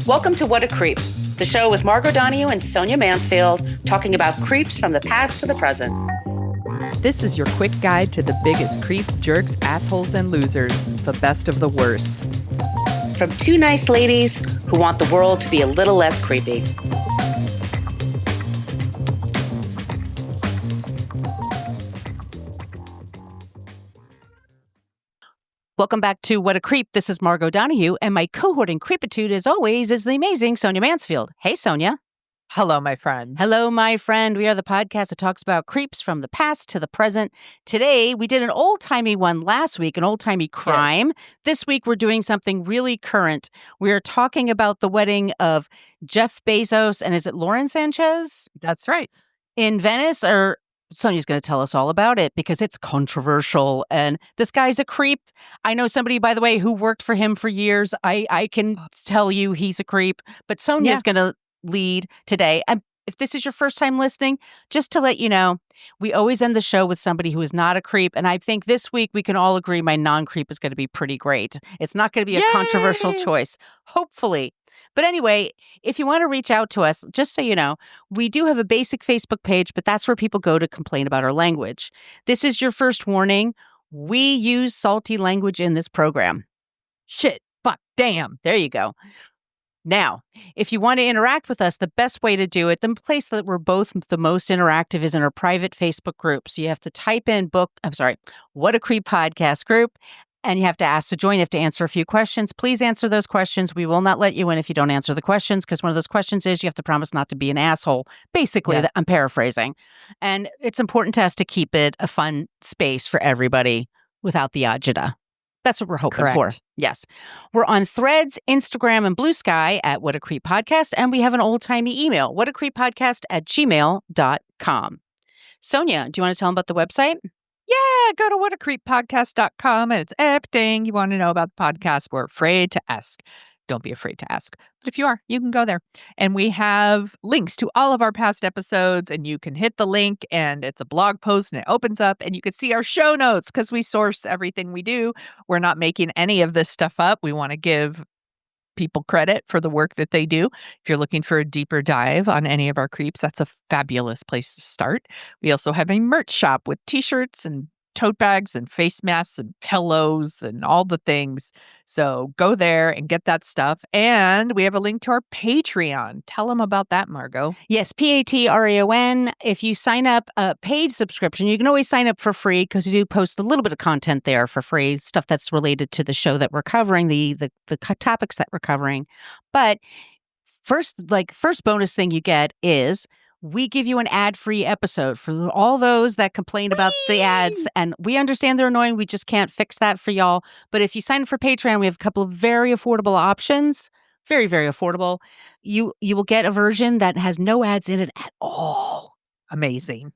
Welcome to What a Creep, the show with Margot Donohue and Sonia Mansfield, talking about creeps from the past to the present. This is your quick guide to the biggest creeps, jerks, assholes, and losers, the best of the worst. From two nice ladies who want the world to be a little less creepy. Welcome back to What a Creep. This is Margot Donohue, and my cohort in creepitude, as always, is the amazing Sonia Mansfield. Hey, Sonia. Hello, my friend. Hello, my friend. We are the podcast that talks about creeps from the past to the present. Today, we did an old-timey one last week, an old-timey crime. Yes. This week, we're doing something really current. We are talking about the wedding of Jeff Bezos, and is it Lauren Sanchez? That's right. In Venice, or Sonia's going to tell us all about it because it's controversial. And this guy's a creep. I know somebody, by the way, who worked for him for years. I can tell you he's a creep. But Sonia's going to lead today. And if this is your first time listening, just to let you know, we always end the show with somebody who is not a creep. And I think this week we can all agree my non-creep is going to be pretty great. It's not going to be a controversial choice, hopefully. But anyway, if you want to reach out to us, just so you know, we do have a basic Facebook page, but that's where people go to complain about our language. This is your first warning. We use salty language in this program. Shit, fuck, damn. There you go. Now, if you want to interact with us, the best way to do it, the place that we're both the most interactive is in our private Facebook group. So you have to type in What a Creep podcast group. And you have to ask to join. You have to answer a few questions. Please answer those questions. We will not let you in if you don't answer the questions, because one of those questions is you have to promise not to be an asshole. Basically, I'm paraphrasing. And it's important to us to keep it a fun space for everybody without the agita. That's what we're hoping for. Yes. We're on Threads, Instagram, and Blue Sky at What a Creep Podcast. And we have an old-timey email, whatacreeppodcast@gmail.com. Sonia, do you want to tell them about the website? Yeah, go to whatacreeppodcast.com and it's everything you want to know about the podcast. We're afraid to ask. Don't be afraid to ask. But if you are, you can go there. And we have links to all of our past episodes, and you can hit the link and it's a blog post and it opens up and you can see our show notes because we source everything we do. We're not making any of this stuff up. We want to give people credit for the work that they do. If you're looking for a deeper dive on any of our creeps, that's a fabulous place to start. We also have a merch shop with t-shirts and tote bags and face masks and pillows and all the things. So go there and get that stuff. And we have a link to our Patreon. Tell them about that, Margot. Yes, Patreon. If you sign up a paid subscription, you can always sign up for free because we do post a little bit of content there for free, stuff that's related to the show that we're covering, the topics that we're covering. But first bonus thing you get is we give you an ad-free episode for all those that complain about the ads. And we understand they're annoying. We just can't fix that for y'all. But if you sign up for Patreon, we have a couple of very affordable options. Very, very affordable. You will get a version that has no ads in it at all. Amazing.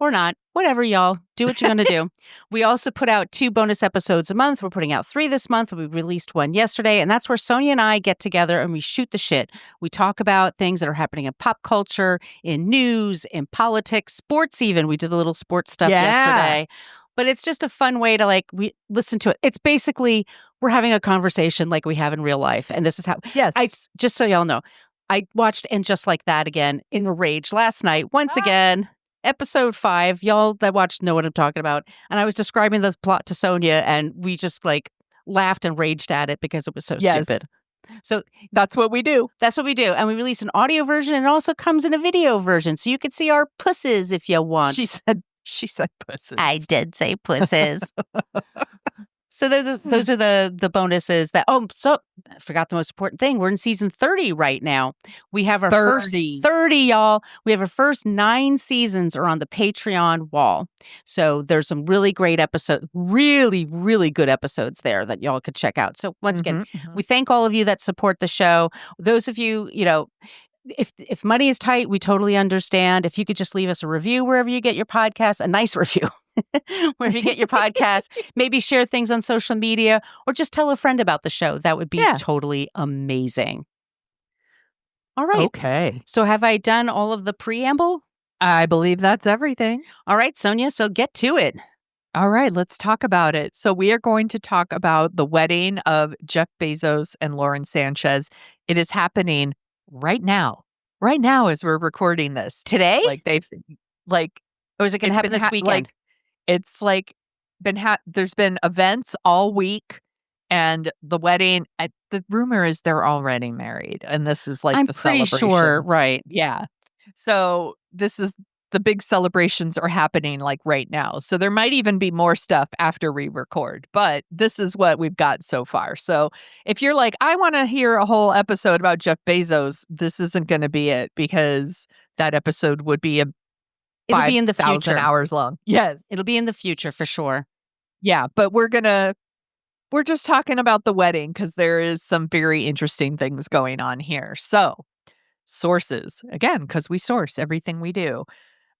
Or not. Whatever, y'all. Do what you're going to do. We also put out 2 bonus episodes a month. We're putting out 3 this month. We released one yesterday. And that's where Sonia and I get together and we shoot the shit. We talk about things that are happening in pop culture, in news, in politics, sports even. We did a little sports stuff yesterday. But it's just a fun way to we listen to it. It's basically we're having a conversation like we have in real life. And this is how, just so y'all know, I watched And Just Like That again in a rage last night. Once again. Episode 5, y'all that watched know what I'm talking about. And I was describing the plot to Sonia and we just laughed and raged at it because it was so stupid. So that's what we do. That's what we do. And we released an audio version and it also comes in a video version. So you can see our pusses if you want. She said pusses. I did say pusses. So those are the bonuses that, so I forgot the most important thing. We're in season 30 right now. We have our first 30, y'all. We have our first 9 seasons are on the Patreon wall. So there's some really great episodes, really, really good episodes there that y'all could check out. So once again, we thank all of you that support the show. Those of you, if money is tight, we totally understand. If you could just leave us a review wherever you get your podcast, a nice review. Wherever you get your podcast, maybe share things on social media or just tell a friend about the show. That would be totally amazing. All right. Okay. So have I done all of the preamble? I believe that's everything. All right, Sonia. So get to it. All right, let's talk about it. So we are going to talk about the wedding of Jeff Bezos and Lauren Sanchez. It is happening right now. Right now as we're recording this. Today? Like they've like Or is it going to happen this weekend? It's like there's been events all week, and the wedding. The rumor is they're already married, and this is like I'm the pretty celebration. sure, right? Yeah. So this is the big celebrations are happening like right now. So there might even be more stuff after we record, but this is what we've got so far. So if you're like, I want to hear a whole episode about Jeff Bezos, this isn't going to be it, because that episode would be It'll be in the 5,000 future. hours long. Yes. It'll be in the future for sure. Yeah. But we're just talking about the wedding because there is some very interesting things going on here. So sources, again, because we source everything we do.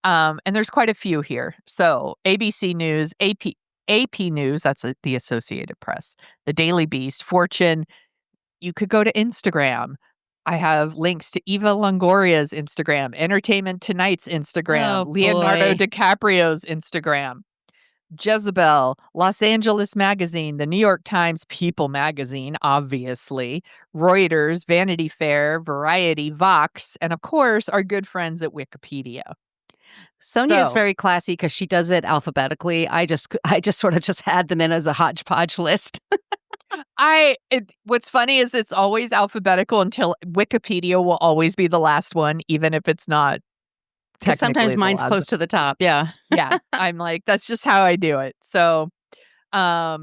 And there's quite a few here. So ABC News, AP News, that's the Associated Press, the Daily Beast, Fortune. You could go to Instagram. I have links to Eva Longoria's Instagram, Entertainment Tonight's Instagram, Oh, Leonardo boy. DiCaprio's Instagram, Jezebel, Los Angeles Magazine, the New York Times, People Magazine, obviously, Reuters, Vanity Fair, Variety, Vox, and of course, our good friends at Wikipedia. Sonia is So- very classy because she does it alphabetically. I just sort of just had them in as a hodgepodge list. What's funny is it's always alphabetical until Wikipedia will always be the last one, even if it's not. Because sometimes technically the mine's last. close to the top. Yeah. Yeah, I'm like, that's just how I do it. So, I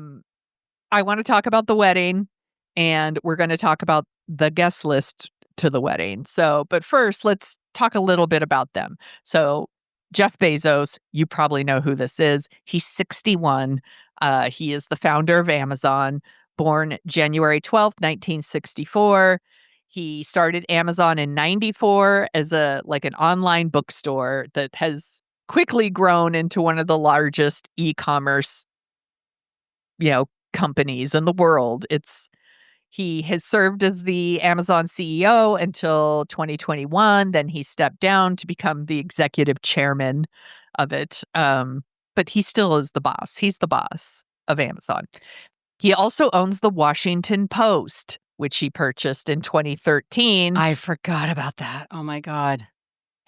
want to talk about the wedding, and we're going to talk about the guest list to the wedding. So, but first, let's talk a little bit about them. So, Jeff Bezos, you probably know who this is. He's 61. He is the founder of Amazon, born January 12th, 1964. He started Amazon in 94 as an online bookstore that has quickly grown into one of the largest e-commerce, companies in the world. He has served as the Amazon CEO until 2021. Then he stepped down to become the executive chairman of it. But he still is the boss. He's the boss of Amazon. He also owns the Washington Post, which he purchased in 2013. I forgot about that. Oh, my God.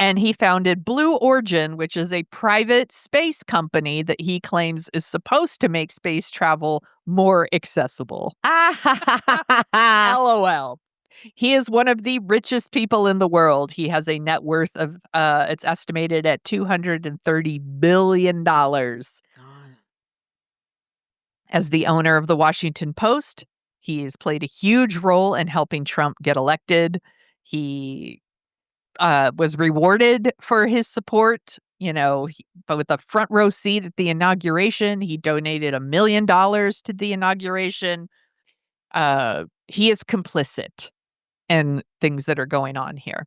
And he founded Blue Origin, which is a private space company that he claims is supposed to make space travel more accessible. LOL. He is one of the richest people in the world. He has a net worth of, it's estimated at $230 billion. As the owner of the Washington Post, he has played a huge role in helping Trump get elected. He was rewarded for his support, but with a front row seat at the inauguration. He donated $1 million to the inauguration. He is complicit in things that are going on here.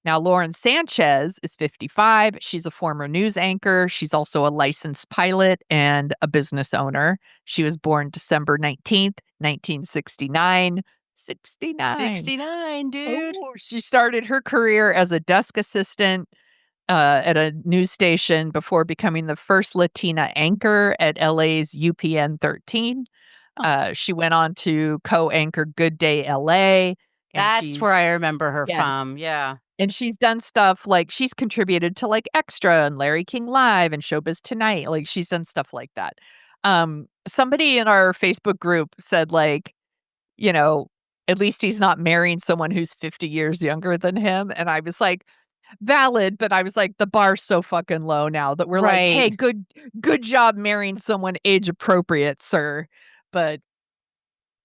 Now, Lauren Sanchez is 55. She's a former news anchor. She's also a licensed pilot and a business owner. She was born December 19th, 1969. 69, dude. Oh, she started her career as a desk assistant at a news station before becoming the first Latina anchor at LA's UPN 13. She went on to co-anchor Good Day LA. That's where I remember her Yes. from. Yeah. And she's done stuff like she's contributed to like Extra and Larry King Live and Showbiz Tonight. Like she's done stuff like that. Somebody in our Facebook group said at least he's not marrying someone who's 50 years younger than him. And I was like, valid, but I was like, the bar's so fucking low now that we're like, hey, good job marrying someone age appropriate, sir. But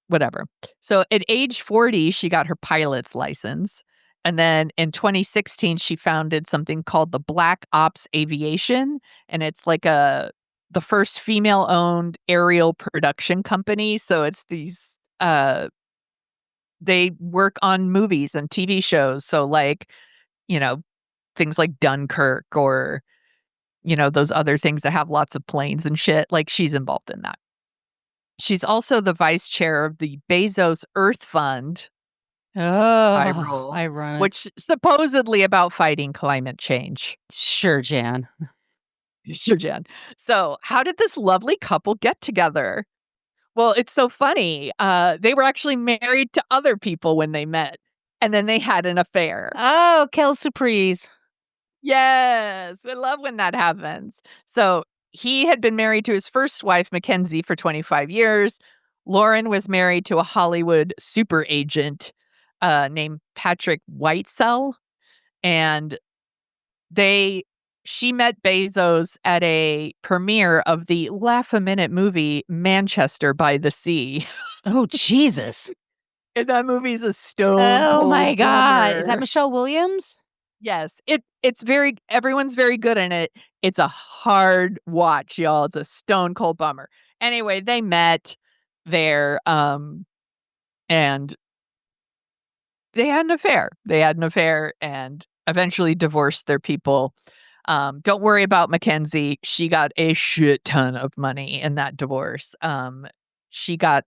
whatever. So at age 40, she got her pilot's license. And then in 2016, she founded something called the Black Ops Aviation. And it's like the first female-owned aerial production company. So it's these, they work on movies and TV shows. So things like Dunkirk or, those other things that have lots of planes and shit. Like she's involved in that. She's also the vice chair of the Bezos Earth Fund. Oh, ironic. Which supposedly about fighting climate change. Sure, Jan. Sure, Jan. So, how did this lovely couple get together? Well, it's so funny. They were actually married to other people when they met, and then they had an affair. Oh, quelle surprise. Yes, we love when that happens. So, he had been married to his first wife, Mackenzie, for 25 years. Lauren was married to a Hollywood super agent named Patrick Whitesell, and she met Bezos at a premiere of the laugh-a-minute movie Manchester by the Sea. Oh, Jesus. And that movie's a stone Oh, cold my God. Is that bummer. Michelle Williams? Yes, everyone's very good in it. It's a hard watch, y'all. It's a stone cold bummer. Anyway, they met there, and they had an affair. They had an affair and eventually divorced their people. Don't worry about Mackenzie. She got a shit ton of money in that divorce. She got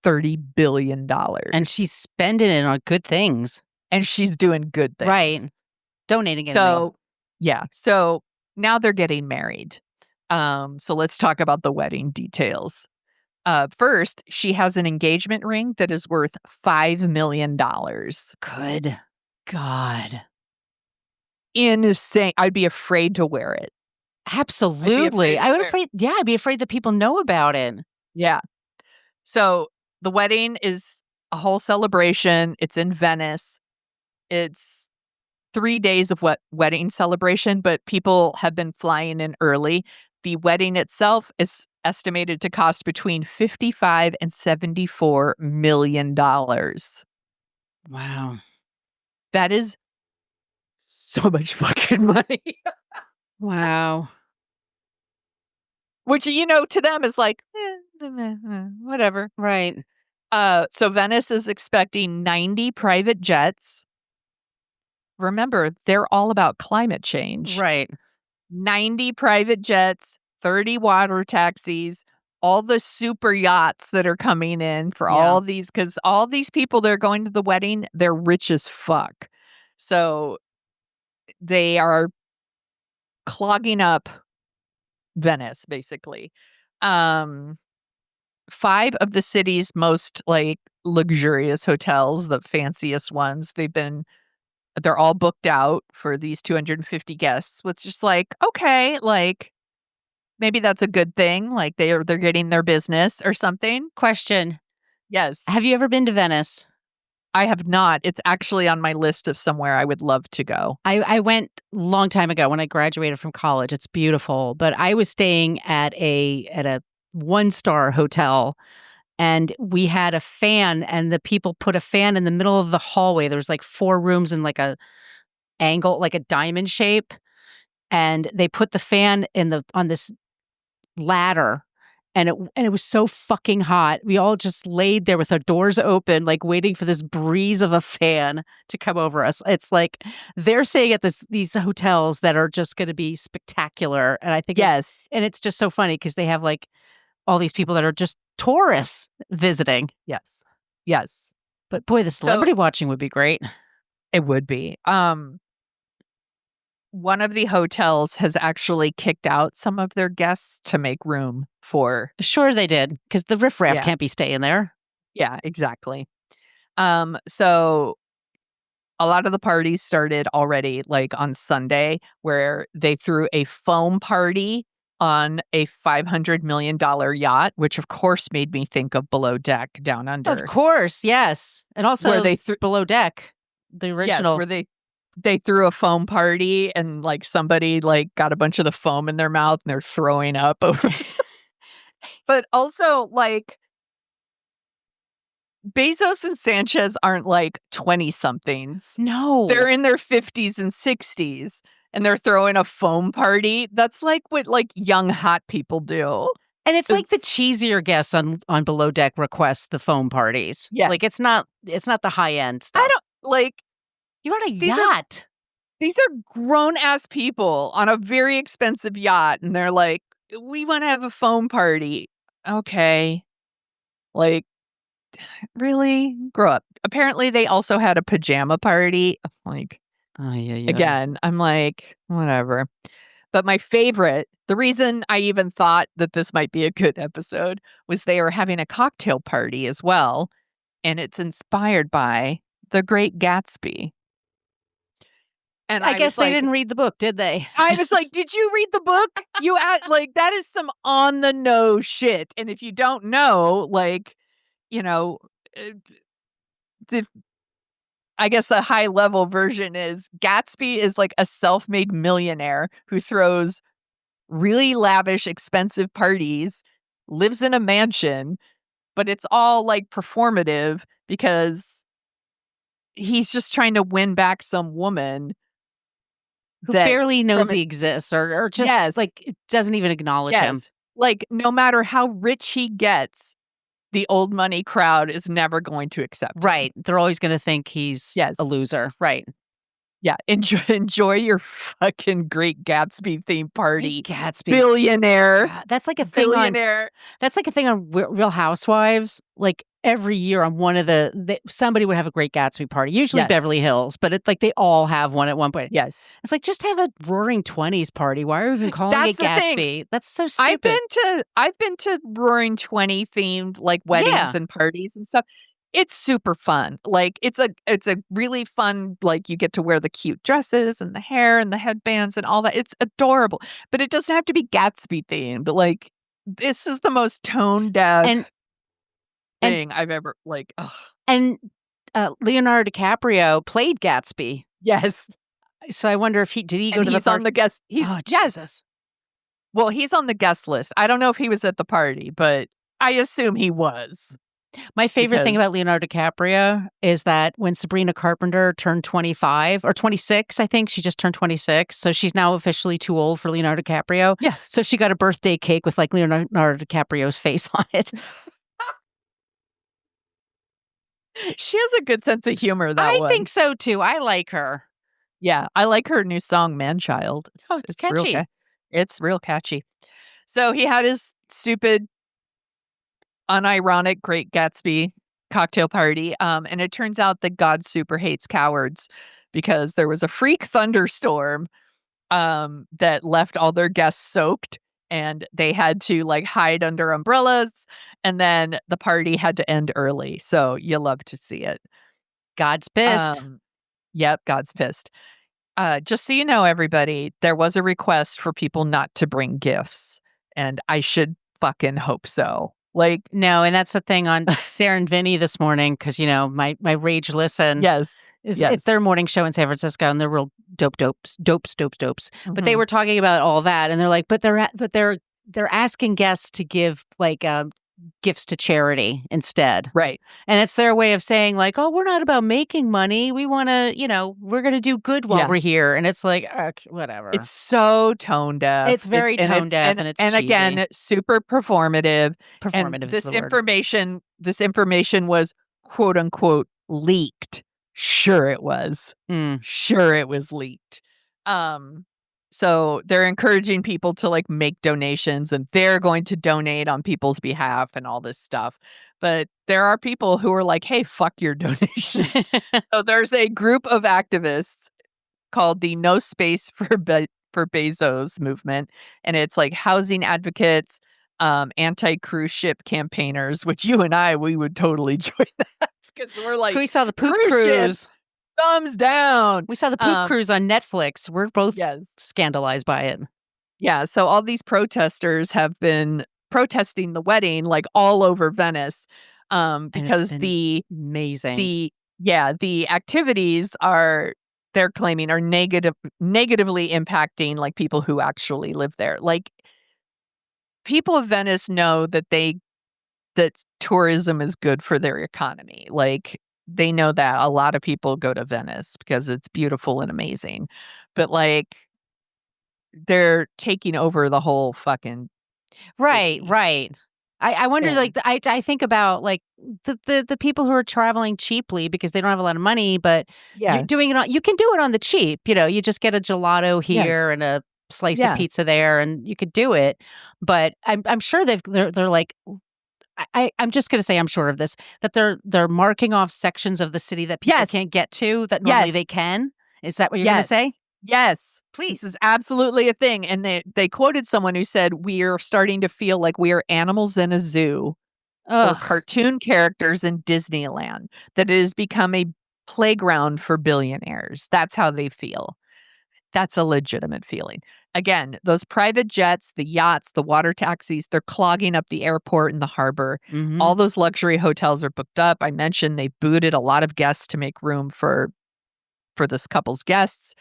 $30 billion. And she's spending it on good things. And she's doing good things. Right. Donating it. So, yeah. So now they're getting married. So let's talk about the wedding details. First, she has an engagement ring that is worth $5 million. Good God. Insane. I'd be afraid to wear it. Absolutely. I'd be afraid that people know about it. Yeah. So the wedding is a whole celebration. It's in Venice. It's 3 days of wedding celebration, but people have been flying in early. The wedding itself is estimated to cost between $55 and $74 million. Wow. That is so much fucking money. Wow. Which, to them is like, whatever. Right. So Venice is expecting 90 private jets. Remember, they're all about climate change. Right. 90 private jets, 30 water taxis, all the super yachts that are coming in for all these, because all these people that are going to the wedding, they're rich as fuck. So they are clogging up Venice, basically. 5 of the city's most luxurious hotels, the fanciest ones, they're all booked out for these 250 guests. It's just okay, maybe that's a good thing. They're getting their business or something. Question. Yes. Have you ever been to Venice? I have not. It's actually on my list of somewhere I would love to go. I went a long time ago when I graduated from college. It's beautiful. But I was staying at a 1-star hotel, and we had a fan, and the people put a fan in the middle of the hallway. There was 4 rooms in a angle, like a diamond shape. And they put the fan on this ladder, and it was so fucking hot. We all just laid there with our doors open, waiting for this breeze of a fan to come over us. It's they're staying at these hotels that are just going to be spectacular, and I think yes, and it's just so funny because they have all these people that are just tourists visiting. Yes. But boy, the celebrity watching would be great. It would be. One of the hotels has actually kicked out some of their guests to make room for. Sure, they did, because the riffraff can't be staying there. Yeah, exactly. So a lot of the parties started already on Sunday, where they threw a foam party on a $500 million yacht, which of course made me think of Below Deck Down Under. Of course, yes. And also where they Below Deck, the original. Yes, where they threw a foam party and somebody got a bunch of the foam in their mouth and they're throwing up over. But also Bezos and Sanchez aren't 20 somethings. No. They're in their 50s and 60s and they're throwing a foam party. That's what young hot people do. And it's the cheesier guests on Below Deck request the foam parties. Yeah. It's not the high end stuff. I don't you're on a yacht. These are grown ass people on a very expensive yacht, and they're we want to have a foam party. Okay. Really? Grow up. Apparently, they also had a pajama party. Again, I'm whatever. But my favorite, the reason I even thought that this might be a good episode was they were having a cocktail party as well. And it's inspired by The Great Gatsby. And I guess was they like, didn't read the book, did they? I was like, did you read the book? You act like that is some on the nose shit. And if you don't know, like, you know, I guess a high level version is Gatsby is like a self-made millionaire who throws really lavish, expensive parties, lives in a mansion, but it's all like performative because he's just trying to win back some woman Who that barely knows from he exists or just Yes. like doesn't even acknowledge him. Yes. Like, no matter how rich he gets, the old money crowd is never going to accept him. Right. They're always going to think he's Yes. a loser. Right. Yeah. Enjoy your fucking Great Gatsby themed party. Great Gatsby. Billionaire. God, that's like a thing Billionaire. That's like a thing on Real Housewives. Like every year on one of somebody would have a Great Gatsby party. Usually Yes. Beverly Hills, but it's like they all have one at one point. Yes. It's like, just have a Roaring 20s party. Why are we even calling That's it the Gatsby? thing. That's so stupid. I've been to Roaring 20 themed like weddings Yeah. and parties and stuff. It's super fun. Like it's a really fun, like you get to wear the cute dresses and the hair and the headbands and all that. It's adorable. But it doesn't have to be Gatsby themed. But like this is the most tone deaf thing I've ever like. Ugh. And Leonardo DiCaprio played Gatsby. Yes. So I wonder if he go to the he's party. on the guest. Oh, yes. Jesus. Well, he's on the guest list. I don't know if he was at the party, but I assume he was. My favorite thing about Leonardo DiCaprio is that when Sabrina Carpenter turned 25 or 26, I think she just turned 26. So she's now officially too old for Leonardo DiCaprio. Yes. So she got a birthday cake with like Leonardo DiCaprio's face on it. She has a good sense of humor, that one. I think so too. I like her. Yeah, I like her new song, Man-Child. It's catchy. It's real catchy. So he had his stupid, unironic Great Gatsby cocktail party. And it turns out that God super hates cowards because there was a freak thunderstorm that left all their guests soaked. And they had to like hide under umbrellas. And then the party had to end early. So you love to see it. God's pissed. Yep, God's pissed. Just so you know, everybody, there was a request for people not to bring gifts. And I should fucking hope so. Like, no, and that's the thing on Sarah and Vinny this morning, because, you know, my Rage Listen. Yes. It's their morning show in San Francisco, and they're real dopes. Mm-hmm. But they were talking about all that, and they're like, but they're asking guests to give like gifts to charity instead, right? And it's their way of saying like, oh, we're not about making money. We want to, you know, we're going to do good while we're here. And it's like, whatever. It's so tone deaf. It's very tone deaf, and it's cheesy. Again, super performative. Performative. And this information was quote unquote leaked. Sure it was. Sure it was leaked. So they're encouraging people to like make donations, and they're going to donate on people's behalf and all this stuff. But there are people who are like, hey, fuck your donations. So there's a group of activists called the No Space for Bezos movement. And it's like housing advocates, anti-cruise ship campaigners, which you and we would totally join that. Because we're like, we saw the poop cruise. Thumbs down. We saw the poop cruise on Netflix. We're both scandalized by it. Yeah. So all these protesters have been protesting the wedding like all over Venice because amazing. The activities they're claiming are negatively impacting like people who actually live there. Like people of Venice know that tourism is good for their economy. Like they know that a lot of people go to Venice because it's beautiful and amazing. But like they're taking over the whole fucking city. Right. I wonder, like, I think about like the people who are traveling cheaply because they don't have a lot of money, but you're doing it you can do it on the cheap. You know, you just get a gelato here and a slice of pizza there, and you could do it. But I'm sure they're like, I'm just going to say I'm sure of this, that they're marking off sections of the city that people can't get to that normally they can. Is that what you're going to say? Yes. Please. This is absolutely a thing. And they quoted someone who said, "We are starting to feel like we are animals in a zoo or Ugh. cartoon characters in Disneyland, that it has become a playground for billionaires." That's how they feel. That's a legitimate feeling. Again, those private jets, the yachts, the water taxis, they're clogging up the airport and the harbor. Mhm. All those luxury hotels are booked up. I mentioned they booted a lot of guests to make room for this couple's guests.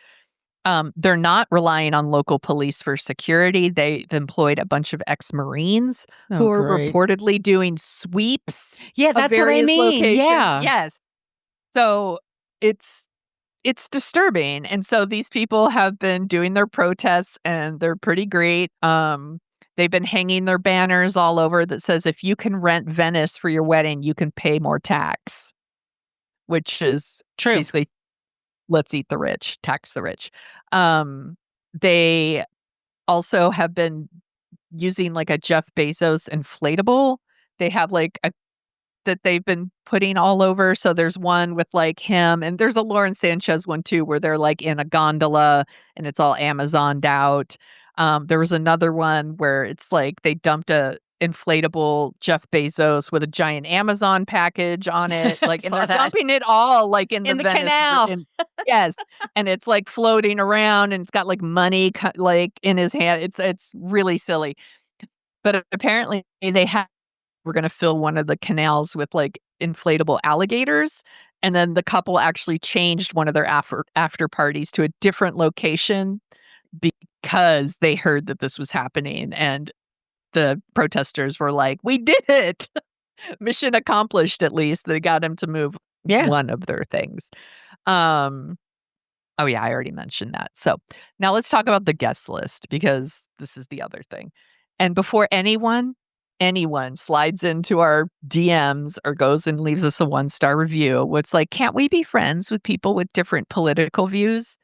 They're not relying on local police for security. They've employed a bunch of ex-Marines who Oh, are great. reportedly doing sweeps Yeah, of that's what I various mean. locations. Yeah. Yes. So it's disturbing. And so these people have been doing their protests and they're pretty great. They've been hanging their banners all over that says, if you can rent Venice for your wedding, you can pay more tax, which is True. basically let's eat the rich, tax the rich. They also have been using like a Jeff Bezos inflatable. They have like a that they've been putting all over. So there's one with like him, and there's a Lauren Sanchez one too, where they're like in a gondola and it's all Amazoned out. There was another one where it's like they dumped a inflatable Jeff Bezos with a giant Amazon package on it, like, and Saw they're that. dumping it all like in In the Venice, canal. yes, and it's like floating around, and it's got like money like in his hand. It's really silly, but apparently we're going to fill one of the canals with like inflatable alligators. And then the couple actually changed one of their after parties to a different location because they heard that this was happening. And the protesters were like, "We did it." Mission accomplished, at least. They got him to move one of their things. Oh, yeah, I already mentioned that. So now let's talk about the guest list, because this is the other thing. And before anyone slides into our DMs or goes and leaves us a 1-star review, it's like, can't we be friends with people with different political views?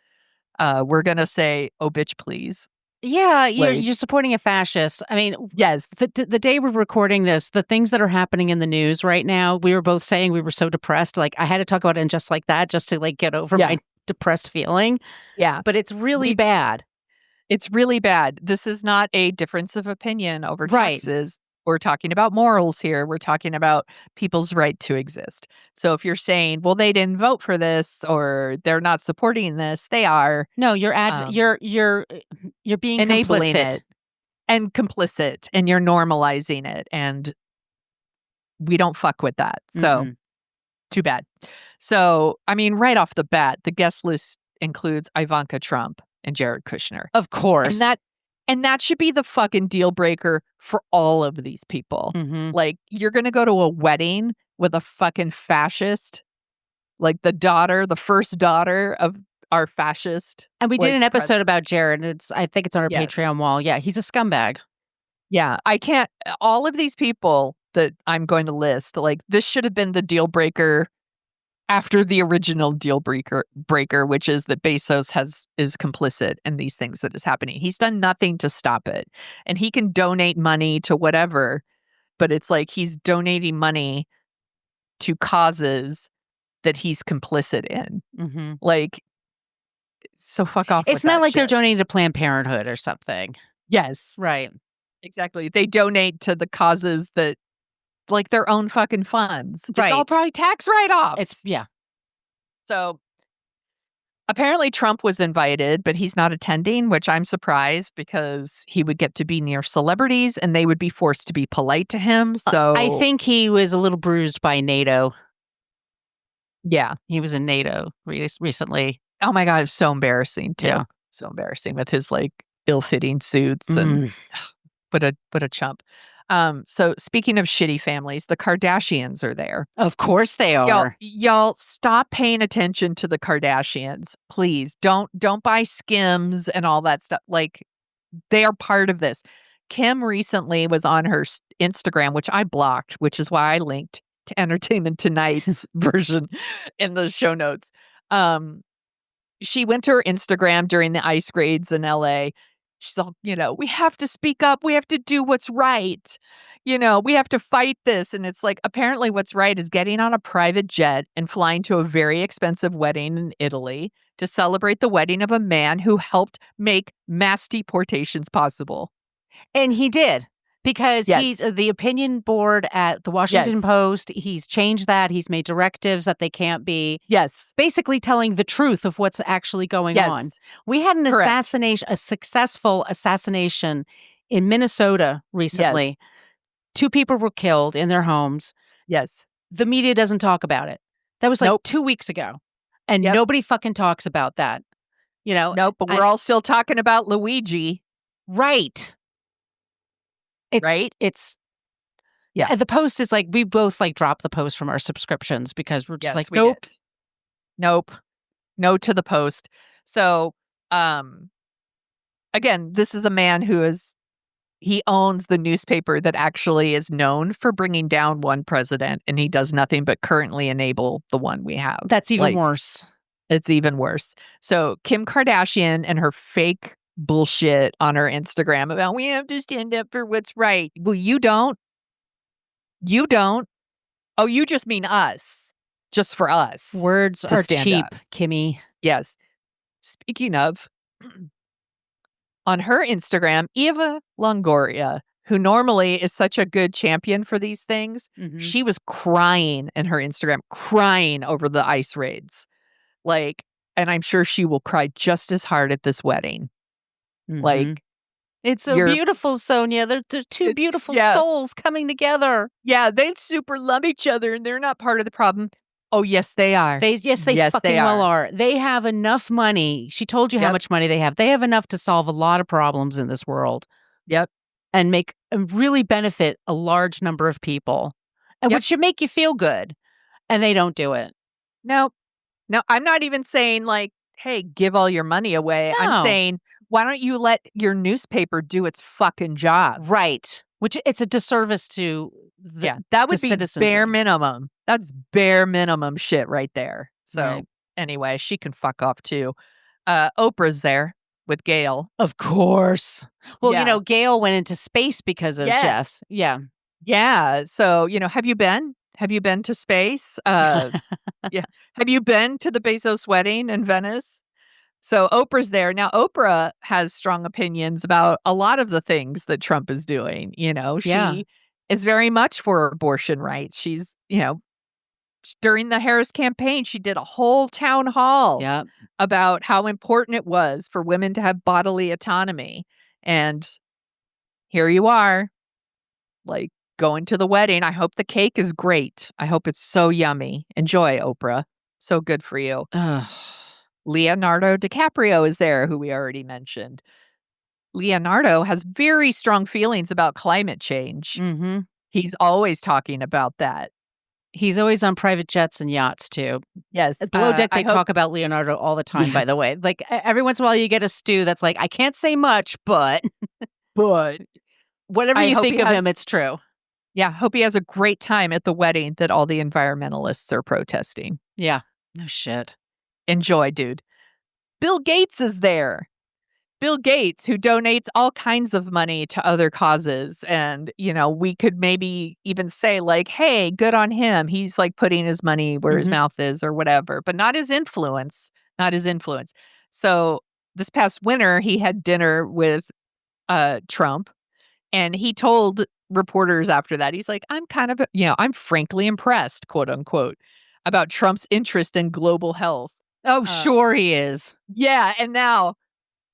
We're going to say, oh, bitch, please. Yeah, you're Like, supporting a fascist. I mean, yes. the day we're recording this, the things that are happening in the news right now, we were both saying we were so depressed. Like, I had to talk about it in Just Like That just to like get over my depressed feeling. Yeah. But it's really bad. It's really bad. This is not a difference of opinion over Right. taxes. We're talking about morals here. We're talking about people's right to exist. So if you're saying, well, they didn't vote for this or they're not supporting this, they are. No, you're being enabling complicit. it and complicit, and you're normalizing it, and we don't fuck with that. So too bad. So, I mean, right off the bat, the guest list includes Ivanka Trump and Jared Kushner. Of course. And that should be the fucking deal breaker for all of these people. Like, you're going to go to a wedding with a fucking fascist, like the first daughter of our fascist. And we did an episode about Jared. I think it's on our Patreon wall. Yeah, he's a scumbag. Yeah, I can't. All of these people that I'm going to list, like, this should have been the deal breaker after the original deal breaker, which is that Bezos is complicit in these things that is happening. He's done nothing to stop it, and he can donate money to whatever, but it's like he's donating money to causes that he's complicit in. Like, so fuck off. It's not like they're donating to Planned Parenthood or something. Yes, right. Exactly. They donate to the causes that, like, their own fucking funds. It's all probably tax write-offs. So apparently Trump was invited, but he's not attending, which I'm surprised, because he would get to be near celebrities and they would be forced to be polite to him. So I think he was a little bruised by NATO. Yeah. He was in NATO recently. Oh my God, it was so embarrassing too. Yeah. So embarrassing with his like ill-fitting suits and what a chump. So speaking of shitty families, the Kardashians are there. Of course they are. Y'all stop paying attention to the Kardashians. Please don't buy Skims and all that stuff. Like, they are part of this. Kim recently was on her Instagram, which I blocked, which is why I linked to Entertainment Tonight's version in the show notes. She went to her Instagram during the ice raids in LA. She's all, we have to speak up. We have to do what's right. We have to fight this. And it's like, apparently what's right is getting on a private jet and flying to a very expensive wedding in Italy to celebrate the wedding of a man who helped make mass deportations possible. And he did. Because Yes. he's the opinion board at the Washington Yes. Post. He's changed that. He's made directives that they can't be. Yes. Basically telling the truth of what's actually going on. We had an Correct. a successful assassination in Minnesota recently. Yes. 2 people were killed in their homes. Yes. The media doesn't talk about it. That was like Nope. 2 weeks ago. And Yep. nobody fucking talks about that. Nope, but we're all still talking about Luigi. Right. Right? Yeah. The Post is like, we both like drop the Post from our subscriptions because we're just Yes, we nope. did. Nope. No to the Post. So, again, this is a man he owns the newspaper that actually is known for bringing down one president, and he does nothing but currently enable the one we have. That's even worse. It's even worse. So Kim Kardashian and her fake bullshit on her Instagram about we have to stand up for what's right. Well, you don't. You don't. Oh, you just mean us. Just for us. Words to are stand cheap, up. Kimmy. Yes. Speaking of, on her Instagram, Eva Longoria, who normally is such a good champion for these things, she was crying in her Instagram, crying over the ICE raids. And I'm sure she will cry just as hard at this wedding. It's so beautiful, Sonia. They're 2 beautiful souls coming together. Yeah, they super love each other and they're not part of the problem. Oh, yes, they are. They fucking well are. They have enough money. She told you how much money they have. They have enough to solve a lot of problems in this world. Yep. And really benefit a large number of people. And which should make you feel good. And they don't do it. No, I'm not even saying hey, give all your money away. No. I'm saying, why don't you let your newspaper do its fucking job? Right. Which it's a disservice to that would be citizenry. bare minimum. That's bare minimum shit right there. So anyway, she can fuck off too. Oprah's there with Gail. Of course. Well, Gail went into space because of Jess. Yeah. Yeah. So, have you been? Have you been to space? Yeah. Have you been to the Bezos wedding in Venice? So Oprah's there. Now, Oprah has strong opinions about a lot of the things that Trump is doing. She is very much for abortion rights. She's, during the Harris campaign, she did a whole town hall about how important it was for women to have bodily autonomy. And here you are, going to the wedding. I hope the cake is great. I hope it's so yummy. Enjoy, Oprah. So good for you. Leonardo DiCaprio is there, who we already mentioned. Leonardo has very strong feelings about climate change. Mm-hmm. He's always talking about that. He's always on private jets and yachts, too. Yes. Below Deck, they talk about Leonardo all the time, by the way. Every once in a while, you get a stew that's I can't say much, but... whatever you think of him, it's true. Yeah, hope he has a great time at the wedding that all the environmentalists are protesting. Yeah. No shit. Enjoy, dude. Bill Gates is there. Bill Gates, who donates all kinds of money to other causes. And, we could maybe even say hey, good on him. He's putting his money where his mouth is or whatever, but not his influence. Not his influence. So this past winter, he had dinner with Trump, and he told reporters after that, he's like, I'm kind of, I'm frankly impressed, quote unquote, about Trump's interest in global health. Oh, sure he is. Yeah. And now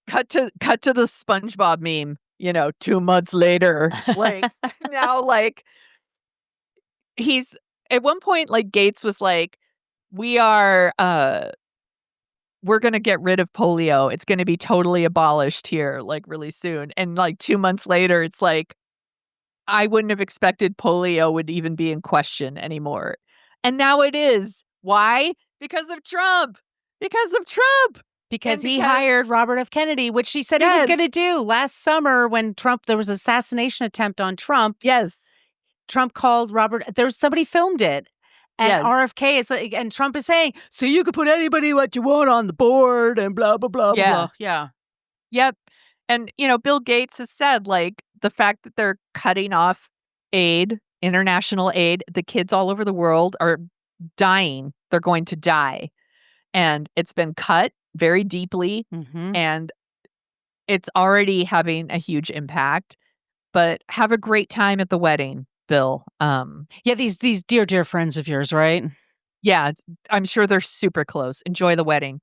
cut to the SpongeBob meme, 2 months later, now, he's at one point, Gates was we're going to get rid of polio. It's going to be totally abolished here, really soon. And 2 months later, it's I wouldn't have expected polio would even be in question anymore. And now it is. Why? Because of Trump. Because he hired Robert F. Kennedy, which he said he was going to do last summer when there was an assassination attempt on Trump. Yes. Trump called Robert. Somebody filmed it. And RFK is and Trump is saying, so you can put anybody what you want on the board and blah, blah, blah, blah. Yeah. Yep. And, Bill Gates has said, like, the fact that they're cutting off aid, international aid, the kids all over the world are dying. They're going to die. And it's been cut very deeply, Mm-hmm. and it's already having a huge impact. But have a great time at the wedding, Bill. Yeah, these dear friends of yours, right? Yeah, I'm sure they're super close. Enjoy the wedding.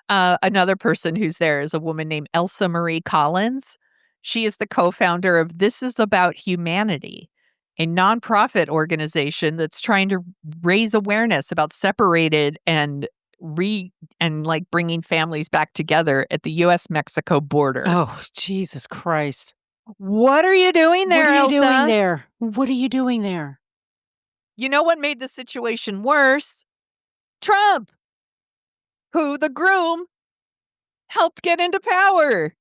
Another person who's there is a woman named Elsa Marie Collins. She is the co-founder of This Is About Humanity, a nonprofit organization that's trying to raise awareness about separated and bringing families back together at the U.S.-Mexico border. Oh, Jesus Christ. What are you doing there, What are you Elsa? doing there? What are you doing there? You know what made the situation worse? Trump, who the groom helped get into power.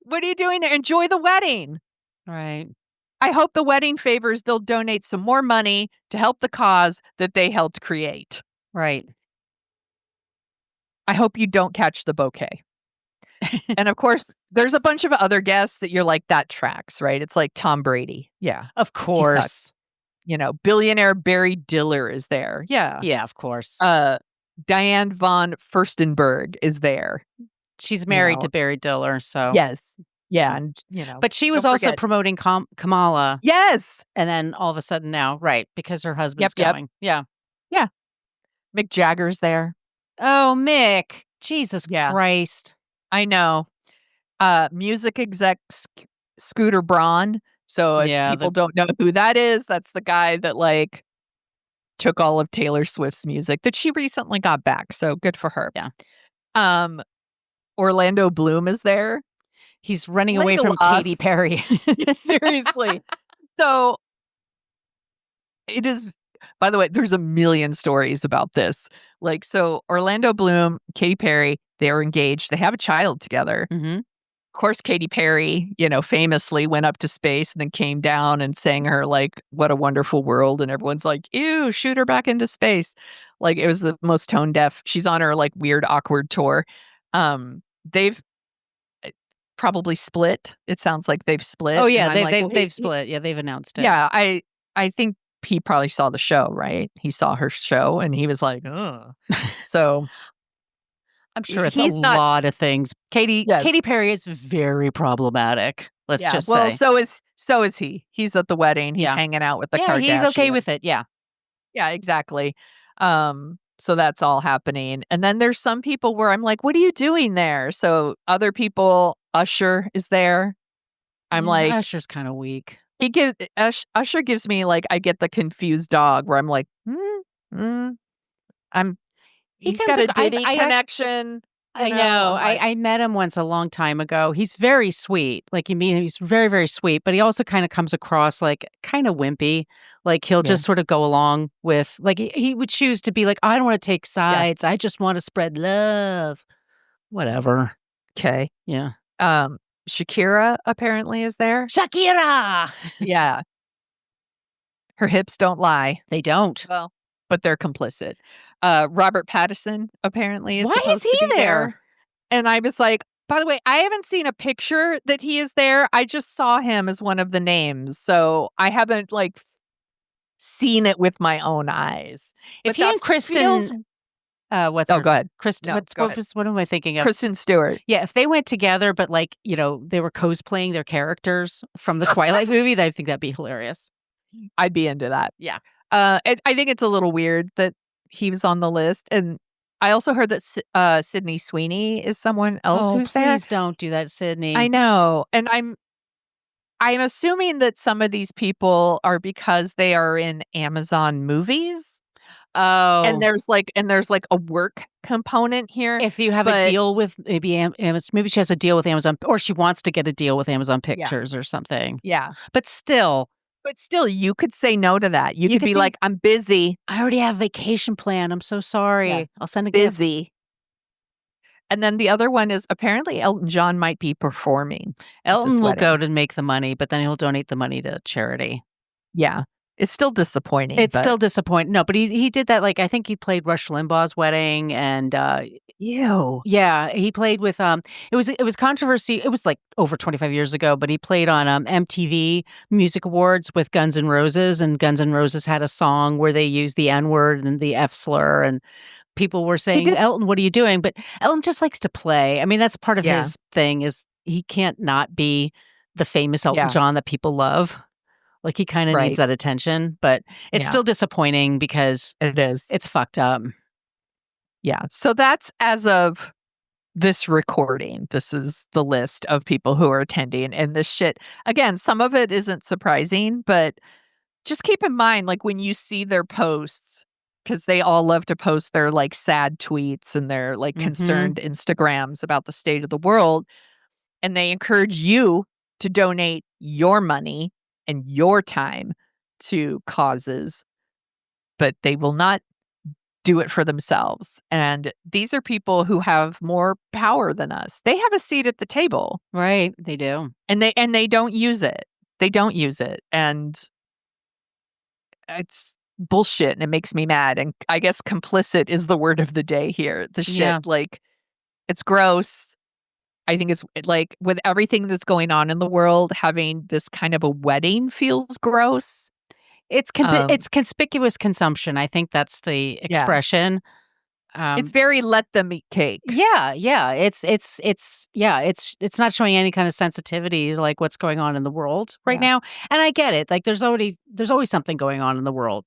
What are you doing there? Enjoy the wedding. Right. I hope the wedding favors they'll donate some more money to help the cause that they helped create. Right. I hope you don't catch the bouquet. And of course, there's a bunch of other guests that you're like, that tracks, right? It's like Tom Brady. Yeah. Of course. Billionaire Barry Diller is there. Yeah. Yeah, of course. Diane von Furstenberg is there. She's married to Barry Diller, so. Yes. Yeah. And, But she was also promoting Kamala. Yes. And then all of a sudden now, right, because her husband's Yep. going. Yeah. Yeah. Mick Jagger's there. Oh, Mick. Jesus Yeah. Christ. I know. Music exec Scooter Braun. So if people don't know who that is, that's the guy that took all of Taylor Swift's music that she recently got back. So good for her. Yeah. Orlando Bloom is there. He's running away from Katy Perry. Seriously. So it is, by the way, there's a million stories about this. So Orlando Bloom, Katy Perry, they are engaged. They have a child together. Mm-hmm. Of course, Katy Perry, famously went up to space and then came down and sang her, What a Wonderful World. And everyone's like, ew, shoot her back into space. It was the most tone deaf. She's on her, weird, awkward tour. They've probably split. It sounds like they've split. Oh, yeah, they've split. Yeah, they've announced it. Yeah, I think he probably saw the show, right? He saw her show and he was like, ugh. So I'm sure it's lot of things. Katy Perry is very problematic. Let's just say. Well, so is he. He's at the wedding. He's hanging out with the Kardashians. Yeah, he's okay with it. Yeah. Yeah, exactly. So that's all happening. And then there's some people where I'm like, what are you doing there? So other people, Usher is there. I'm like, Usher's kind of weak. Usher gives me I get the confused dog where I'm like, he's got a Diddy connection. I know. I met him once a long time ago. He's very sweet. He's very, very sweet, but he also kind of comes across kind of wimpy. He'll just sort of go along with, he would choose to be I don't want to take sides. I just want to spread love. Whatever. Okay. Yeah. Shakira apparently is there. Shakira! Yeah. Her hips don't lie. They don't. Well, but they're complicit. Robert Pattinson apparently is Why is he there? And I was like, by the way, I haven't seen a picture that he is there. I just saw him as one of the names. So I haven't seen it with my own eyes. If he and Kristen go ahead. Kristen, what am I thinking of? Kristen Stewart. Yeah, if they went together, but they were cosplaying their characters from the Twilight movie, I think that'd be hilarious. I'd be into that. Yeah. I think it's a little weird that he was on the list. And I also heard that Sydney Sweeney is someone else who's there. Please don't do that, Sydney. I know. And I'm assuming that some of these people are because they are in Amazon movies. Oh. And there's a work component here. If you have a deal with maybe she has a deal with Amazon, or she wants to get a deal with Amazon Pictures or something. Yeah. But still, you could say no to that. You could be like, I'm busy. I already have a vacation plan. I'm so sorry. Yeah. I'll send a busy. gift. And then the other one is apparently Elton John might be performing. Elton will go to make the money, but then he'll donate the money to charity. Yeah. It's still disappointing. Still disappointing. No, but he did that. I think he played Rush Limbaugh's wedding, and Ew. Yeah, he played with it was controversy. It was like over 25 years ago, but he played on MTV Music Awards with Guns N' Roses, and Guns N' Roses had a song where they used the N-word and the F slur, and people were He saying, did. "Elton, what are you doing?" But Elton just likes to play. I mean, that's part of Yeah. his thing is he can't not be the famous Elton Yeah. John that people love. Like he kind of needs Right. that attention, but it's Yeah. still disappointing because It is. it's fucked up. Yeah. So that's as of this recording. This is the list of people who are attending. And this shit, again, some of it isn't surprising, but just keep in mind, like when you see their posts, because they all love to post their like sad tweets and their like concerned Instagrams about the state of the world. And they encourage you to donate your money and your time to causes, but they will not do it for themselves. And these are people who have more power than us. They have a seat at the table, Right, they do. and they don't use it. They don't use it. And it's bullshit, and it makes me mad. And I guess complicit is the word of the day here. The shit, Yeah. like, it's gross. I think it's like with everything that's going on in the world, having this kind of a wedding feels gross. It's it's conspicuous consumption. I think that's the expression. It's very let them eat cake. Yeah. It's not showing any kind of sensitivity to like what's going on in the world right now. And I get it. Like there's always something going on in the world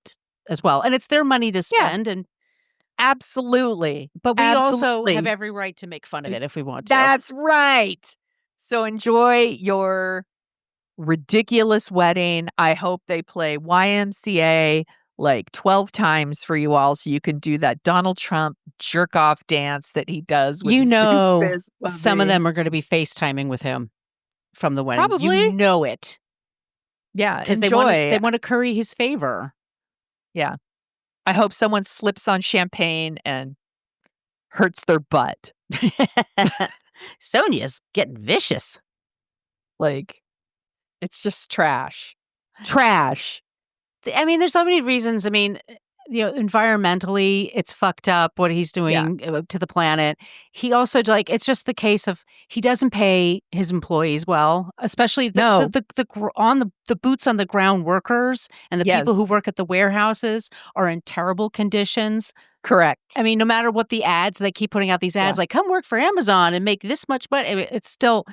as well. And it's their money to spend and absolutely. but we also have every right to make fun of it if we want to. That's right. So enjoy your ridiculous wedding. I hope they play YMCA like 12 times for you all so you can do that Donald Trump jerk off dance that he does with his two fists some of bumping. them are going to be FaceTiming with him from the wedding. Probably. You know it. Yeah, Because enjoy. they want to curry his favor. Yeah. I hope someone slips on champagne and hurts their butt. Sonia's getting vicious. Like, it's just trash. Trash. I mean, there's so many reasons. I mean, environmentally, it's fucked up what he's doing to the planet. He also it's just the case of he doesn't pay his employees well, especially the boots on the ground workers and the people who work at the warehouses are in terrible conditions. Correct. I mean, no matter what the ads, they keep putting out these ads like, come work for Amazon and make this much money. It's still,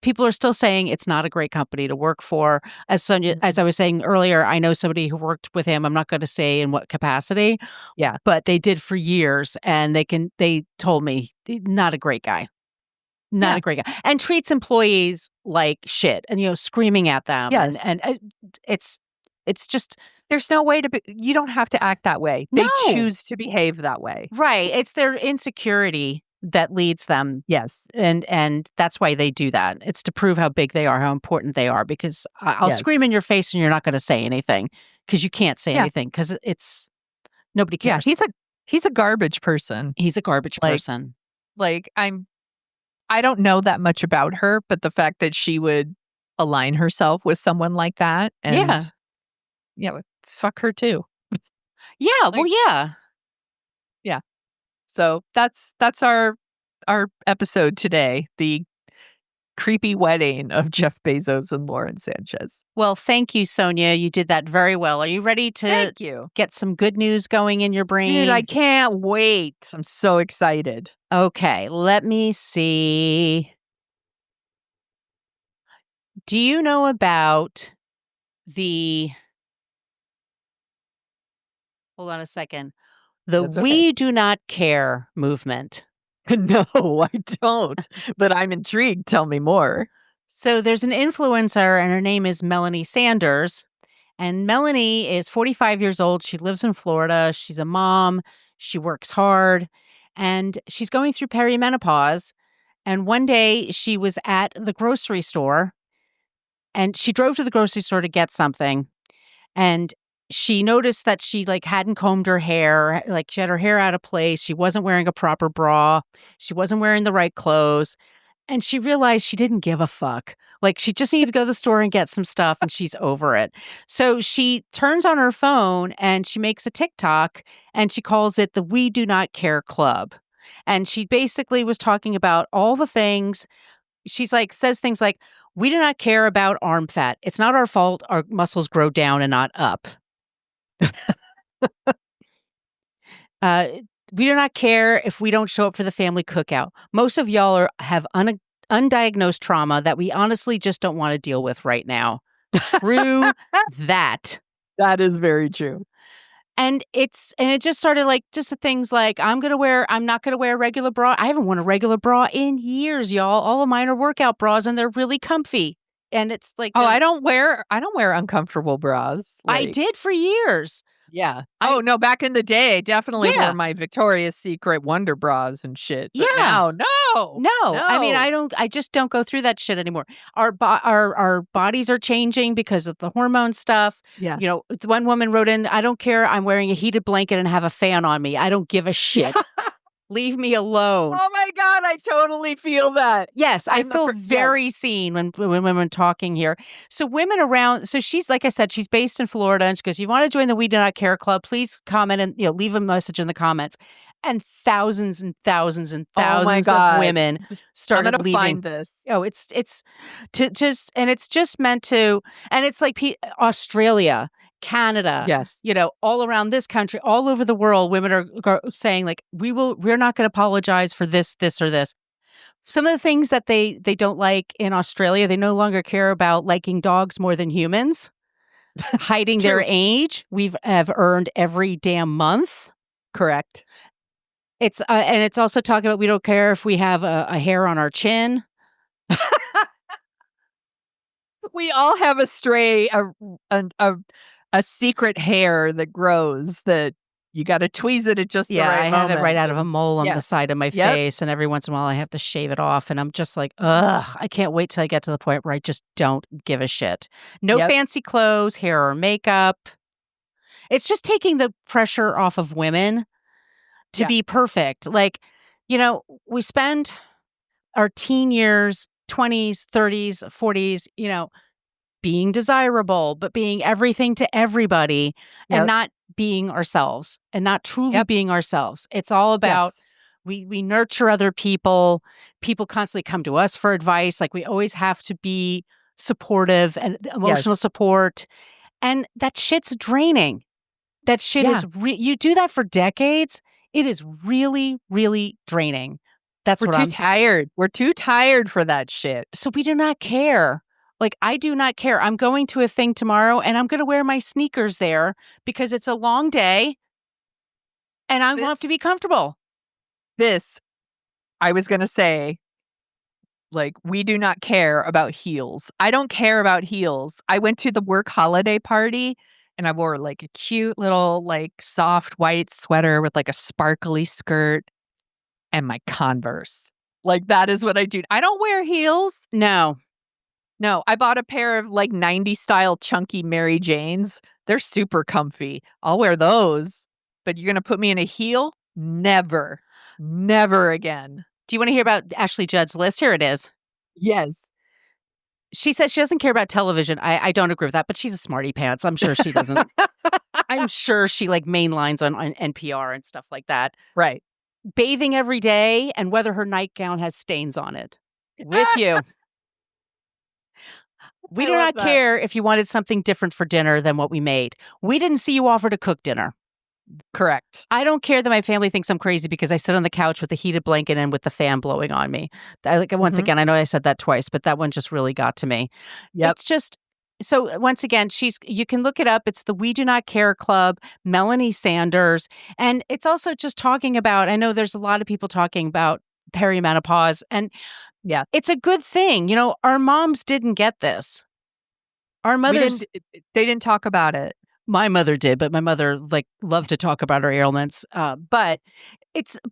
people are still saying it's not a great company to work for. As Sonia, as I was saying earlier, I know somebody who worked with him. I'm not going to say in what capacity. Yeah. But they did for years. And they told me, not a great guy. Not a great guy. And treats employees like shit and, screaming at them. Yes. And it's just, there's no way to be, you don't have to act that way. They choose to behave that way. Right. It's their insecurity that leads them. Yes. And that's why they do that. It's to prove how big they are, how important they are, because I'll scream in your face and you're not going to say anything because you can't say anything because it's nobody cares. Yeah, he's a garbage person. He's a garbage person. Like I don't know that much about her, but the fact that she would align herself with someone like that and fuck her too. Yeah, well, yeah. Yeah. So that's our episode today, the creepy wedding of Jeff Bezos and Lauren Sanchez. Well, thank you, Sonia. You did that very well. Are you ready to get some good news going in your brain? Dude, I can't wait. I'm so excited. Okay, let me see. Do you know about hold on a second. The We Do Not Care movement. No, I don't. But I'm intrigued. Tell me more. So there's an influencer and her name is Melanie Sanders. And Melanie is 45 years old. She lives in Florida. She's a mom. She works hard. And she's going through perimenopause. And one day she was at the grocery store. And she drove to the grocery store to get something. And she noticed that she hadn't combed her hair, she had her hair out of place. She wasn't wearing a proper bra. She wasn't wearing the right clothes. And she realized she didn't give a fuck. She just needed to go to the store and get some stuff and she's over it. So she turns on her phone and she makes a TikTok and she calls it the We Do Not Care Club. And she basically was talking about all the things. She's like, says things like, we do not care about arm fat. It's not our fault our muscles grow down and not up. We do not care if we don't show up for the family cookout. Most of y'all have undiagnosed trauma that we honestly just don't want to deal with right now. True that. That is very true. And it just started like just the things like I'm not gonna wear a regular bra. I haven't worn a regular bra in years, y'all. All of mine are workout bras and they're really comfy. And it's like I don't wear uncomfortable bras. I did for years. Yeah. No, back in the day, I definitely wore my Victoria's Secret Wonder bras and shit. But now, no. I mean, I just don't go through that shit anymore. Our bodies are changing because of the hormone stuff. Yeah. You know, one woman wrote in, I don't care. I'm wearing a heated blanket and have a fan on me. I don't give a shit. Leave me alone. Oh my God, I totally feel that. Yes, I feel very seen when women talking here. So women around, so she's, like I said, she's based in Florida, and she goes, you want to join the We Do Not Care Club, please comment and leave a message in the comments. And thousands and thousands and thousands of women started leaving. Find this. Oh, it's just meant to, and it's like Australia, Canada, yes, all around this country, all over the world, women are saying like, we're not going to apologize for this, or this. Some of the things that they don't like in Australia, they no longer care about liking dogs more than humans, hiding their age. Have earned every damn month. Correct. It's and it's also talking about we don't care if we have a hair on our chin. We all have a stray, a secret hair that grows that you got to tweeze it at just the right moment. I have it right out of a mole on the side of my face, and every once in a while I have to shave it off, and I'm just like, ugh, I can't wait till I get to the point where I just don't give a shit. No fancy clothes, hair or makeup. It's just taking the pressure off of women to be perfect. Like, we spend our teen years, 20s, 30s, 40s, being desirable, but being everything to everybody and not being ourselves and not truly being ourselves. It's all about we nurture other people. People constantly come to us for advice. Like we always have to be supportive and emotional support. And that shit's draining. That shit is, you do that for decades. It is really, really draining. We're too tired. We're too tired for that shit. So we do not care. Like, I do not care. I'm going to a thing tomorrow and I'm going to wear my sneakers there because it's a long day and I want to be comfortable. I was going to say, like, we do not care about heels. I don't care about heels. I went to the work holiday party and I wore like a cute little like soft white sweater with like a sparkly skirt and my Converse. Like, that is what I do. I don't wear heels. No, I bought a pair of like 90s style chunky Mary Janes. They're super comfy. I'll wear those. But you're going to put me in a heel? Never. Never again. Do you want to hear about Ashley Judd's list? Here it is. Yes. She says she doesn't care about television. I don't agree with that, but she's a smarty pants. I'm sure she doesn't. I'm sure she like mainlines on NPR and stuff like that. Right. Bathing every day and whether her nightgown has stains on it. With you. We do not care if you wanted something different for dinner than what we made. We didn't see you offer to cook dinner. Correct. I don't care that my family thinks I'm crazy because I sit on the couch with a heated blanket and with the fan blowing on me. Once again, I know I said that twice, but that one just really got to me. Yep. It's just, so once again, you can look it up. It's the We Do Not Care Club, Melanie Sanders. And it's also just talking about, I know there's a lot of people talking about perimenopause and it's a good thing. Our moms didn't get this. Our mothers, they didn't talk about it. My mother did, but my mother loved to talk about her ailments. But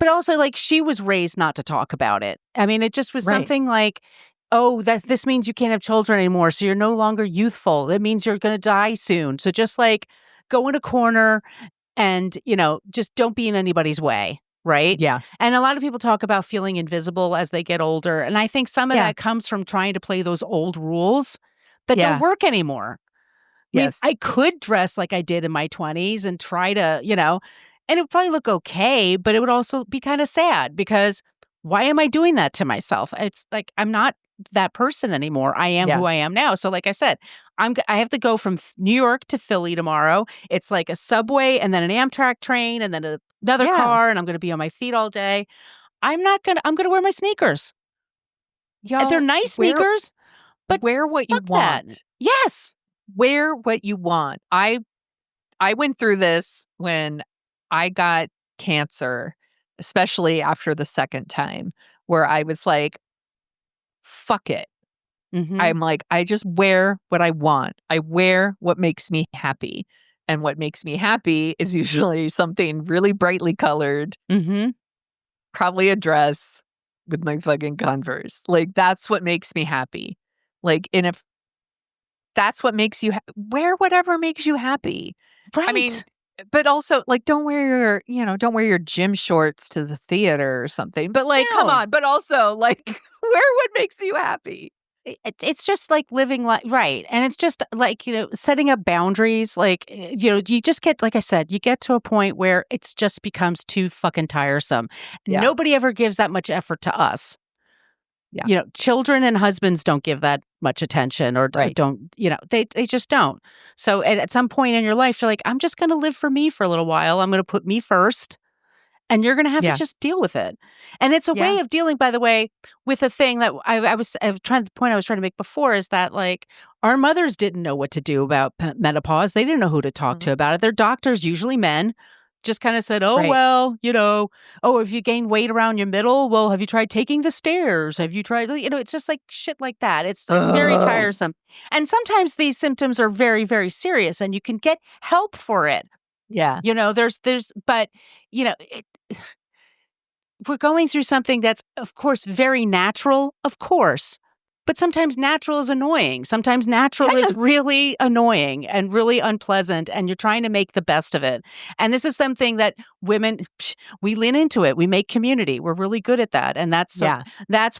also like she was raised not to talk about it. I mean, it just was something like, oh, this means you can't have children anymore. So you're no longer youthful. It means you're going to die soon. So just like go in a corner and, just don't be in anybody's way. Right? Yeah. And a lot of people talk about feeling invisible as they get older. And I think some of that comes from trying to play those old rules that don't work anymore. Yes. I could dress like I did in my 20s and try to, And it would probably look okay, but it would also be kind of sad because why am I doing that to myself? It's like I'm not that person anymore. I am who I am now. So like I said, I have to go from New York to Philly tomorrow. It's like a subway and then an Amtrak train and then another car, and I'm going to be on my feet all day. I'm going to wear my sneakers. Y'all, They're nice sneakers, but wear what you fuck want. that. Yes. Wear what you want. I went through this when I got cancer, especially after the second time, where I was like, fuck it. I'm like, I just wear what I want. I wear what makes me happy. And what makes me happy is usually something really brightly colored, probably a dress with my fucking Converse. Like, that's what makes me happy. Like, and if that's what makes you wear whatever makes you happy. Right. I mean, but also, like, don't wear your gym shorts to the theater or something. But like, come on. But also, like, wear what makes you happy. It's just like living life, right? And it's just like, setting up boundaries. Like, you just get, like I said, you get to a point where it's just becomes too fucking tiresome. Yeah. Nobody ever gives that much effort to us. Yeah. Children and husbands don't give that much attention or don't, they just don't. So at some point in your life, you're like, I'm just going to live for me for a little while. I'm going to put me first. And you're going to have to just deal with it. And it's a way of dealing, by the way, with a thing that the point I was trying to make before is that, like, our mothers didn't know what to do about menopause. They didn't know who to talk to about it. Their doctors, usually men, just kind of said, well, if you gain weight around your middle, well, have you tried taking the stairs? Have you tried, it's just like shit like that. It's very tiresome. And sometimes these symptoms are very, very serious and you can get help for it. Yeah. But we're going through something that's, of course, very natural, of course. But sometimes natural is annoying. Sometimes natural is really annoying and really unpleasant, and you're trying to make the best of it. And this is something that women, we lean into it. We make community. We're really good at that. And that's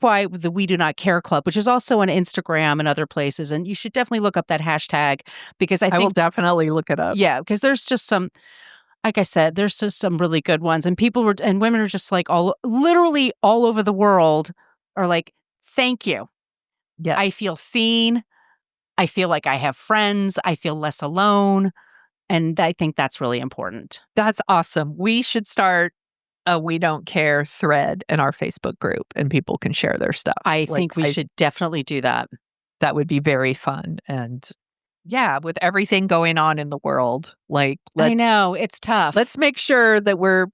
why the We Do Not Care Club, which is also on Instagram and other places. And you should definitely look up that hashtag because I will definitely look it up. Yeah, because there's just some... Like I said, there's just some really good ones. And women are just like literally all over the world are like, thank you. Yeah. I feel seen. I feel like I have friends. I feel less alone. And I think that's really important. That's awesome. We should start a We Don't Care thread in our Facebook group and people can share their stuff. I think we should definitely do that. That would be very fun. And yeah, with everything going on in the world, like, I know, it's tough. Let's make sure that we're,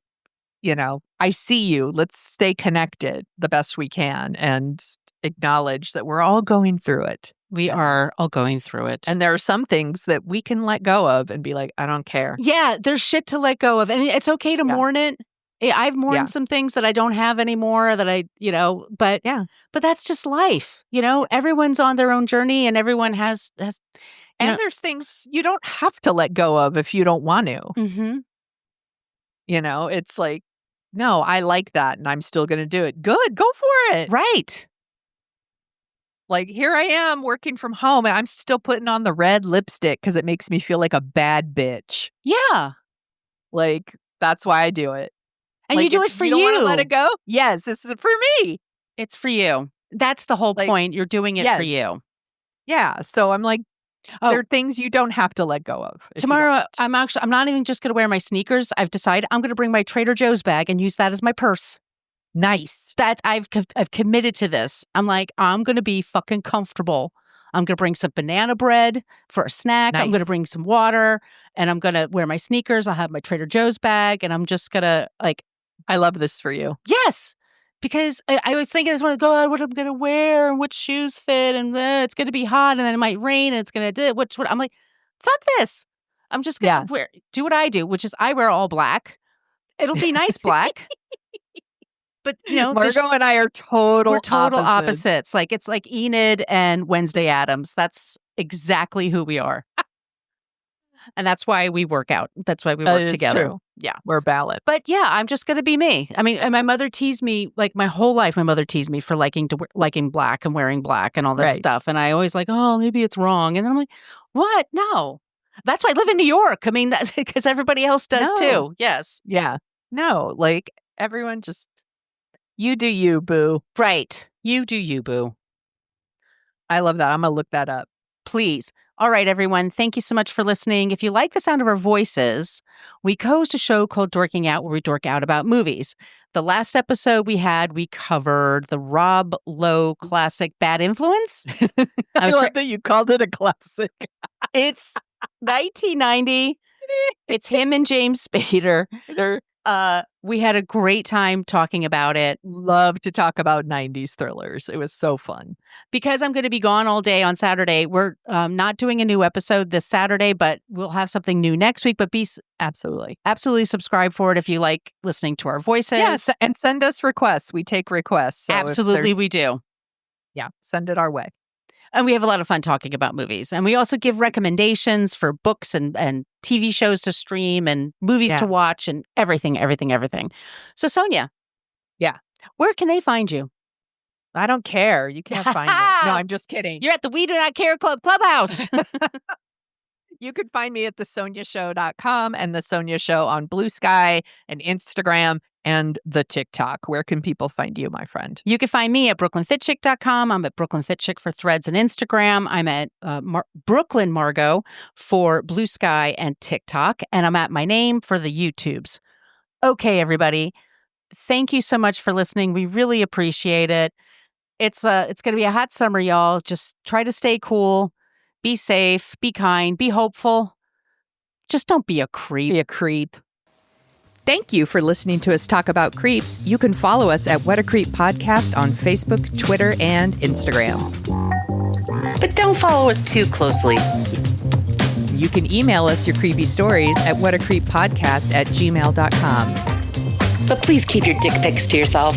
I see you. Let's stay connected the best we can and acknowledge that we're all going through it. We are all going through it. And there are some things that we can let go of and be like, I don't care. Yeah, there's shit to let go of. And it's okay to mourn it. I've mourned some things that I don't have anymore that but that's just life. Everyone's on their own journey and everyone has and there's things you don't have to let go of if you don't want to. Mm-hmm. It's like, no, I like that and I'm still going to do it. Good, go for it. Right. Like, here I am working from home and I'm still putting on the red lipstick because it makes me feel like a bad bitch. Yeah. Like, that's why I do it. And you do it for you. You don't want to let it go? Yes, this is for me. It's for you. That's the whole point. You're doing it for you. Yeah. So I'm like, there are things you don't have to let go of. Tomorrow, I'm not even just going to wear my sneakers. I've decided I'm going to bring my Trader Joe's bag and use that as my purse. Nice. I've committed to this. I'm like, I'm going to be fucking comfortable. I'm going to bring some banana bread for a snack. Nice. I'm going to bring some water and I'm going to wear my sneakers. I'll have my Trader Joe's bag and I'm just going to I love this for you. Yes. Because I was thinking this one, God, what I'm going to wear and which shoes fit and it's going to be hot and then it might rain and it's going to do what I'm like, fuck this. I'm just going to do what I do, which is I wear all black. It'll be nice black. But, Margot and I are total opposites. Like, it's like Enid and Wednesday Addams. That's exactly who we are. And that's why we work out. That's why we work together. True. Yeah. We're balanced. But yeah, I'm just going to be me. I mean, and my mother teased me, like my whole life, my mother teased me for liking black and wearing black and all this stuff. And I always like, oh, maybe it's wrong. And then I'm like, what? No. That's why I live in New York. I mean, because everybody else does too. Yes. Yeah. No, like everyone just, you do you, boo. Right. You do you, boo. I love that. I'm going to look that up. Please. All right, everyone. Thank you so much for listening. If you like the sound of our voices, we host a show called Dorking Out where we dork out about movies. The last episode we covered the Rob Lowe classic Bad Influence. I love that you called it a classic. It's 1990. It's him and James Spader. We had a great time talking about it. Love to talk about 90s thrillers. It was so fun. Because I'm going to be gone all day on Saturday, we're not doing a new episode this Saturday, but we'll have something new next week. But absolutely subscribe for it if you like listening to our voices. Yes, and send us requests. We take requests. So absolutely, we do. Yeah, send it our way. And we have a lot of fun talking about movies. And we also give recommendations for books and TV shows to stream and movies to watch and everything. So, Sonia. Yeah. Where can they find you? I don't care. You can't find me. No, I'm just kidding. You're at the We Do Not Care Club Clubhouse. You can find me at thesoniashow.com and The Sonia Show on Blue Sky and Instagram and the TikTok. Where can people find you, my friend? You can find me at brooklynfitchick.com. I'm at brooklynfitchick for Threads and Instagram. I'm at Brooklyn Margot for Blue Sky and TikTok. And I'm at my name for the YouTubes. Okay, everybody. Thank you so much for listening. We really appreciate it. It's going to be a hot summer, y'all. Just try to stay cool. Be safe, be kind, be hopeful. Just don't be a creep. Be a creep. Thank you for listening to us talk about creeps. You can follow us at What a Creep Podcast on Facebook, Twitter, and Instagram. But don't follow us too closely. You can email us your creepy stories at whatacreeppodcast@gmail.com. But please keep your dick pics to yourself.